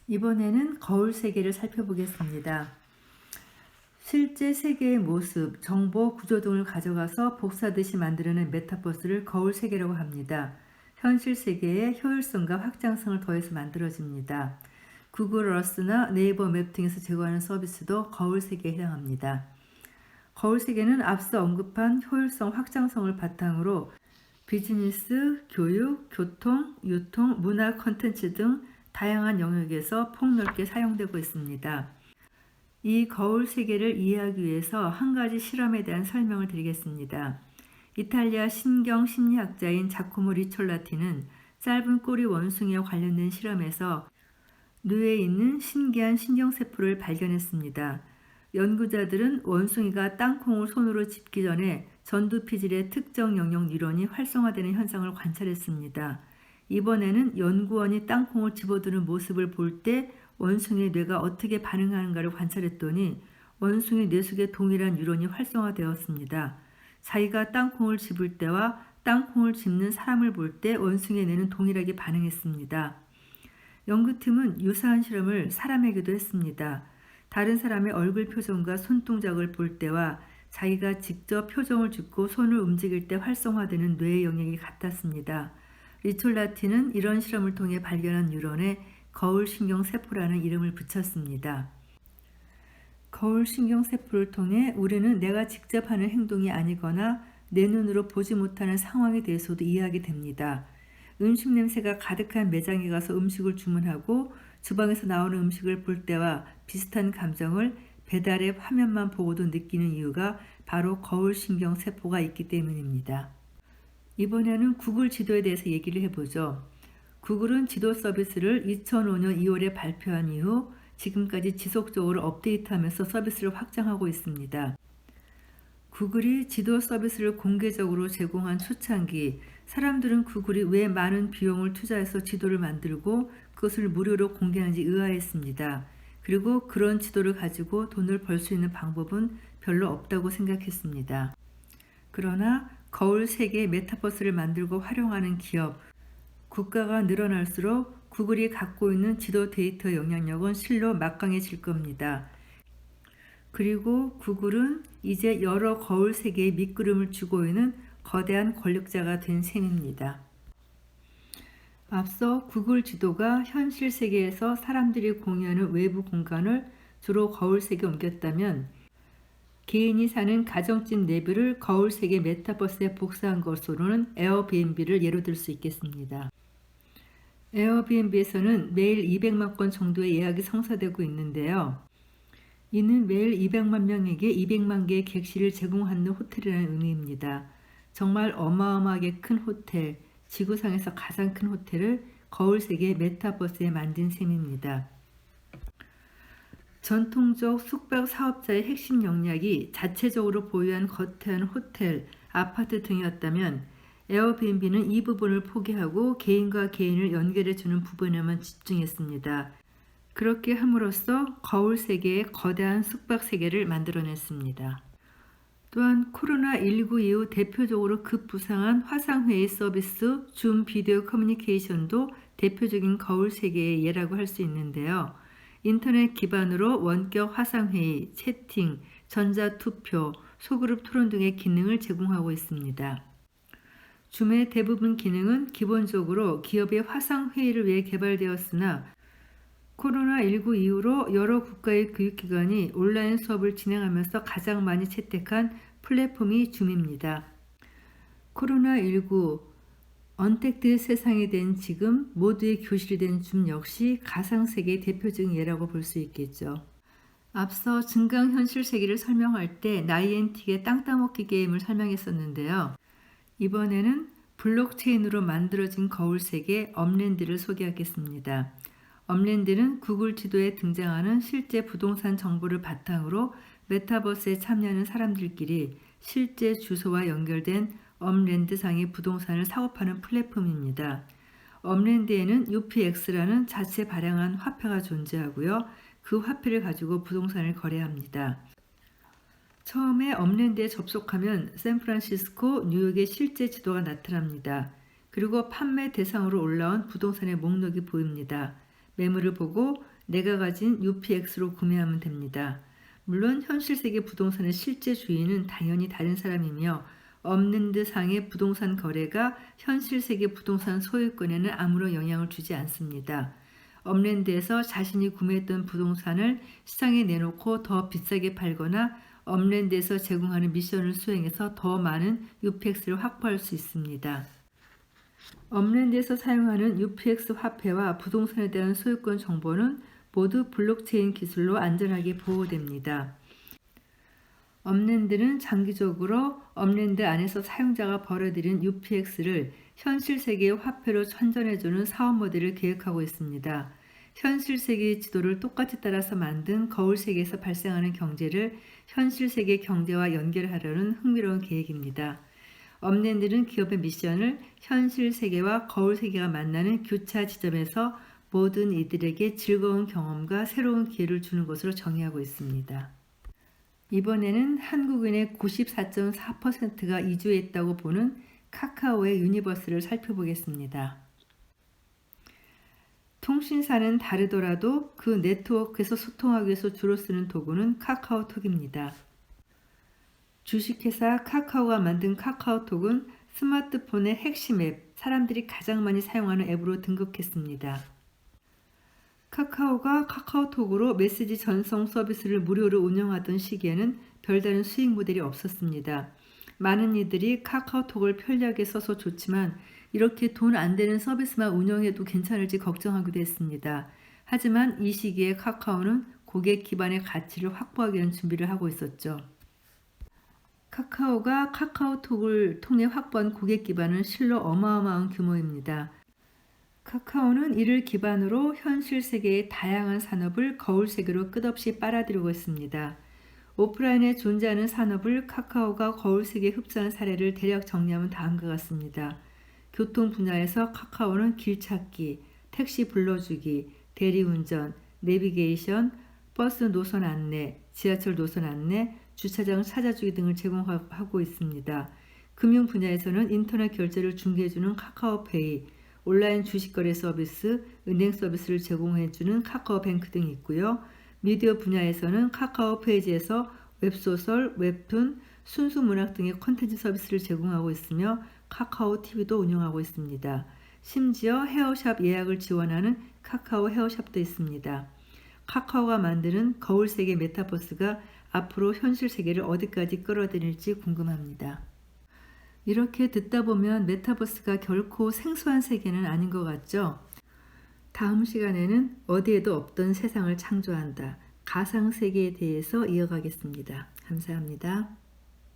이번에는 거울 세계를 살펴보겠습니다. 실제 세계의 모습, 정보, 구조 등을 가져가서 복사듯이 만들어낸 메타버스를 거울 세계라고 합니다. 현실 세계의 효율성과 확장성을 더해서 만들어집니다. 구글 어스나 네이버 맵 등에서 제공하는 서비스도 거울 세계에 해당합니다. 거울 세계는 앞서 언급한 효율성, 확장성을 바탕으로 비즈니스, 교육, 교통, 유통, 문화 콘텐츠 등 다양한 영역에서 폭넓게 사용되고 있습니다. 이 거울 세계를 이해하기 위해서 한 가지 실험에 대한 설명을 드리겠습니다. 이탈리아 신경 심리학자인 자코모 리촐라티는 짧은 꼬리 원숭이와 관련된 실험에서 뇌에 있는 신기한 신경세포를 발견했습니다. 연구자들은 원숭이가 땅콩을 손으로 짚기 전에 전두피질의 특정 영역 뉴런이 활성화되는 현상을 관찰했습니다. 이번에는 연구원이 땅콩을 집어드는 모습을 볼 때 원숭이의 뇌가 어떻게 반응하는가를 관찰했더니 원숭이 뇌 속에 동일한 뉴런이 활성화되었습니다. 자기가 땅콩을 집을 때와 땅콩을 집는 사람을 볼 때 원숭이의 뇌는 동일하게 반응했습니다. 연구팀은 유사한 실험을 사람에게도 했습니다. 다른 사람의 얼굴 표정과 손동작을 볼 때와 자기가 직접 표정을 짓고 손을 움직일 때 활성화되는 뇌의 영역이 같았습니다. 리촐라티는 이런 실험을 통해 발견한 뉴런에 거울신경세포라는 이름을 붙였습니다. 거울신경세포를 통해 우리는 내가 직접 하는 행동이 아니거나 내 눈으로 보지 못하는 상황에 대해서도 이해하게 됩니다. 음식 냄새가 가득한 매장에 가서 음식을 주문하고 주방에서 나오는 음식을 볼 때와 비슷한 감정을 배달의 화면만 보고도 느끼는 이유가 바로 거울신경세포가 있기 때문입니다. 이번에는 구글 지도에 대해서 얘기를 해보죠. 구글은 지도 서비스를 2005년 2월에 발표한 이후 지금까지 지속적으로 업데이트하면서 서비스를 확장하고 있습니다. 구글이 지도 서비스를 공개적으로 제공한 초창기, 사람들은 구글이 왜 많은 비용을 투자해서 지도를 만들고 그것을 무료로 공개하는지 의아했습니다. 그리고 그런 지도를 가지고 돈을 벌 수 있는 방법은 별로 없다고 생각했습니다. 그러나 거울 세계 메타버스를 만들고 활용하는 기업, 국가가 늘어날수록 구글이 갖고 있는 지도 데이터 영향력은 실로 막강해질 겁니다. 그리고 구글은 이제 여러 거울 세계의 밑구름을 쥐고 있는 거대한 권력자가 된 셈입니다. 앞서 구글 지도가 현실 세계에서 사람들이 공유하는 외부 공간을 주로 거울 세계에 옮겼다면 개인이 사는 가정집 내부를 거울 세계 메타버스에 복사한 것으로는 에어비앤비를 예로 들 수 있겠습니다. 에어비앤비에서는 매일 200만 건 정도의 예약이 성사되고 있는데요. 이는 매일 200만 명에게 200만 개의 객실을 제공하는 호텔이라는 의미입니다. 정말 어마어마하게 큰 호텔, 지구상에서 가장 큰 호텔을 거울 세계 메타버스에 만든 셈입니다. 전통적 숙박 사업자의 핵심 역량이 자체적으로 보유한 거대한 호텔, 아파트 등이었다면 에어비앤비는 이 부분을 포기하고 개인과 개인을 연결해주는 부분에만 집중했습니다. 그렇게 함으로써 거울 세계의 거대한 숙박 세계를 만들어냈습니다. 또한 코로나19 이후 대표적으로 급부상한 화상회의 서비스 줌 비디오 커뮤니케이션도 대표적인 거울 세계의 예라고 할 수 있는데요. 인터넷 기반으로 원격 화상회의, 채팅, 전자투표, 소그룹 토론 등의 기능을 제공하고 있습니다. 줌의 대부분 기능은 기본적으로 기업의 화상회의를 위해 개발되었으나 코로나19 이후로 여러 국가의 교육기관이 온라인 수업을 진행하면서 가장 많이 채택한 플랫폼이 줌입니다. 코로나19 언택트 세상이 된 지금 모두의 교실이 된 줌 역시 가상세계의 대표적인 예라고 볼 수 있겠죠. 앞서 증강현실 세계를 설명할 때 나이엔틱의 땅 따먹기 게임을 설명했었는데요. 이번에는 블록체인으로 만들어진 거울 세계 업랜드를 소개하겠습니다. 업랜드는 구글 지도에 등장하는 실제 부동산 정보를 바탕으로 메타버스에 참여하는 사람들끼리 실제 주소와 연결된 업랜드상의 부동산을 사고 파는 플랫폼입니다. 업랜드에는 UPX라는 자체 발행한 화폐가 존재하고요. 그 화폐를 가지고 부동산을 거래합니다. 처음에 업랜드에 접속하면 샌프란시스코, 뉴욕의 실제 지도가 나타납니다. 그리고 판매 대상으로 올라온 부동산의 목록이 보입니다. 매물을 보고 내가 가진 UPX로 구매하면 됩니다. 물론 현실 세계 부동산의 실제 주인은 당연히 다른 사람이며 업랜드상의 부동산 거래가 현실 세계 부동산 소유권에는 아무런 영향을 주지 않습니다. 업랜드에서 자신이 구매했던 부동산을 시장에 내놓고 더 비싸게 팔거나 업랜드에서 제공하는 미션을 수행해서 더 많은 UPX를 확보할 수 있습니다. 업랜드에서 사용하는 UPX 화폐와 부동산에 대한 소유권 정보는 모두 블록체인 기술로 안전하게 보호됩니다. 업랜드는 장기적으로 업랜드 안에서 사용자가 벌어들인 UPX를 현실 세계의 화폐로 환전해주는 사업 모델을 계획하고 있습니다. 현실 세계의 지도를 똑같이 따라서 만든 거울 세계에서 발생하는 경제를 현실 세계 경제와 연결하려는 흥미로운 계획입니다. 업랜드는 기업의 미션을 현실 세계와 거울 세계가 만나는 교차 지점에서 모든 이들에게 즐거운 경험과 새로운 기회를 주는 것으로 정의하고 있습니다. 이번에는 한국인의 94.4%가 이주했다고 보는 카카오의 유니버스를 살펴보겠습니다. 통신사는 다르더라도 그 네트워크에서 소통하기 위해서 주로 쓰는 도구는 카카오톡입니다. 주식회사 카카오가 만든 카카오톡은 스마트폰의 핵심 앱, 사람들이 가장 많이 사용하는 앱으로 등극했습니다. 카카오가 카카오톡으로 메시지 전송 서비스를 무료로 운영하던 시기에는 별다른 수익 모델이 없었습니다. 많은 이들이 카카오톡을 편리하게 써서 좋지만 이렇게 돈 안 되는 서비스만 운영해도 괜찮을지 걱정하기도 했습니다. 하지만 이 시기에 카카오는 고객 기반의 가치를 확보하기 위한 준비를 하고 있었죠. 카카오가 카카오톡을 통해 확보한 고객 기반은 실로 어마어마한 규모입니다. 카카오는 이를 기반으로 현실 세계의 다양한 산업을 거울 세계로 끝없이 빨아들이고 있습니다. 오프라인에 존재하는 산업을 카카오가 거울 세계에 흡수한 사례를 대략 정리하면 다음과 같습니다. 교통 분야에서 카카오는 길찾기, 택시 불러주기, 대리운전, 내비게이션, 버스 노선 안내, 지하철 노선 안내, 주차장 찾아주기 등을 제공하고 있습니다. 금융 분야에서는 인터넷 결제를 중개해주는 카카오페이, 온라인 주식거래 서비스, 은행 서비스를 제공해주는 카카오뱅크 등이 있고요. 미디어 분야에서는 카카오 페이지에서 웹소설, 웹툰, 순수 문학 등의 콘텐츠 서비스를 제공하고 있으며 카카오 TV도 운영하고 있습니다. 심지어 헤어샵 예약을 지원하는 카카오 헤어샵도 있습니다. 카카오가 만드는 거울 세계 메타버스가 앞으로 현실 세계를 어디까지 끌어들일지 궁금합니다. 이렇게 듣다 보면 메타버스가 결코 생소한 세계는 아닌 것 같죠? 다음 시간에는 어디에도 없던 세상을 창조한다. 가상세계에 대해서 이어가겠습니다. 감사합니다.